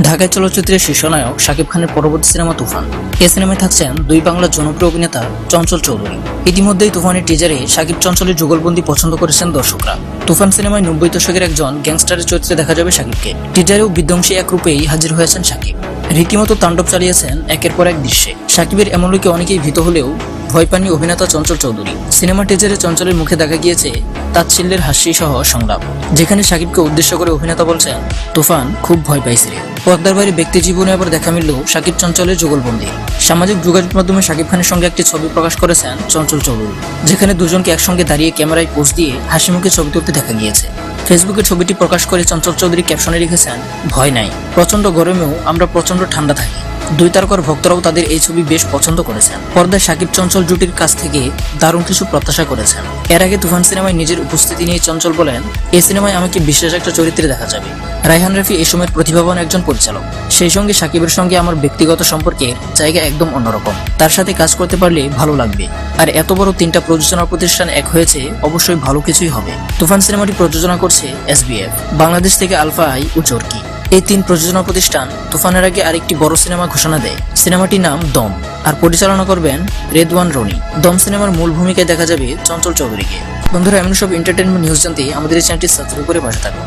ঢাকায় চলচ্চিত্রের শীর্ষনায়ক শাকিব খানের পরবর্তী সিনেমা তুফান। এই সিনেমায় থাকছেন দুই বাংলার জনপ্রিয় অভিনেতা চঞ্চল চৌধুরী। ইতিমধ্যেই তুফানের টিজারে শাকিব চঞ্চলের যুগলবন্দি পছন্দ করেছেন দর্শকরা। তুফান সিনেমায় 90 দশকের একজন গ্যাংস্টারের চরিত্রে দেখা যাবে শাকিবকে। টিজারেও বিধ্বংসী এক রূপেই হাজির হয়েছেন শাকিব। রীতিমতো তাণ্ডব চালিয়েছেন একের পর এক দৃশ্যে। শাকিবের এমন লোকে অনেকেই ভীত হলেও ভয় পাননি অভিনেতা চঞ্চল চৌধুরী। সিনেমা টিজারে চঞ্চলের মুখে দেখা গিয়েছে তাচ্ছিল্যের হাসি সহ সংলাপ, যেখানে শাকিবকে উদ্দেশ্য করে অভিনেতা বলছেন, তুফান খুব ভয় পাইছে। পর্দার বাইরে ব্যক্তি জীবনে আবার দেখা মিলল শাকিব চঞ্চলের যুগলবন্দি। সামাজিক যোগাযোগ মাধ্যমে শাকিব খানের সঙ্গে একটি ছবি প্রকাশ করেছেন চঞ্চল চৌধুরী, যেখানে দুজনকে একসঙ্গে দাঁড়িয়ে ক্যামেরায় পোজ দিয়ে হাসি মুখে ছবি তুলতে দেখা গিয়েছে। ফেসবুকে ছবিটি প্রকাশ করে চঞ্চল চৌধুরী ক্যাপশনে লিখেছেন, ভয় নাই, প্রচন্ড গরমেও আমরা প্রচন্ড ঠান্ডা থাকি। দুই তারকার ভক্তরাও তাদের এই ছবি বেশ পছন্দ করেছেন। পর্দায় শাকিব চঞ্চল জুটির কাছ থেকে দারুণ কিছু প্রত্যাশা করেছেন। এর আগে তুফান সিনেমায় নিজের উপস্থিতি নিয়ে চঞ্চল বলেন, এই সিনেমায় আমাকে বিশেষ একটা চরিত্রে দেখা যাবে। রায়হান রাফি এই সময়ের প্রতিভাবান একজন পরিচালক। সেই সঙ্গে শাকিবের সঙ্গে আমার ব্যক্তিগত সম্পর্কের জায়গা একদম অন্যরকম। তার সাথে কাজ করতে পারলে ভালো লাগবে। আর এত বড় 3টা প্রযোজনা প্রতিষ্ঠান এক হয়েছে, অবশ্যই ভালো কিছুই হবে। তুফান সিনেমাটি প্রযোজনা করছে SBF, বাংলাদেশ থেকে আলফা আই ও জর্কি। এই 3 প্রযোজনা প্রতিষ্ঠান তুফানের আগে আরেকটি বড় সিনেমা ঘোষণা দেয়। সিনেমাটির নাম দম, আর পরিচালনা করবেন রেদওয়ান রনি। দম সিনেমার মূল ভূমিকায় দেখা যাবে চঞ্চল চৌধুরীকে। বন্ধুরা, এমন সব এন্টারটেইনমেন্ট নিউজ জানতে আমাদের এই চ্যানেলটি সাবস্ক্রাইব করে পাশে থাকুন।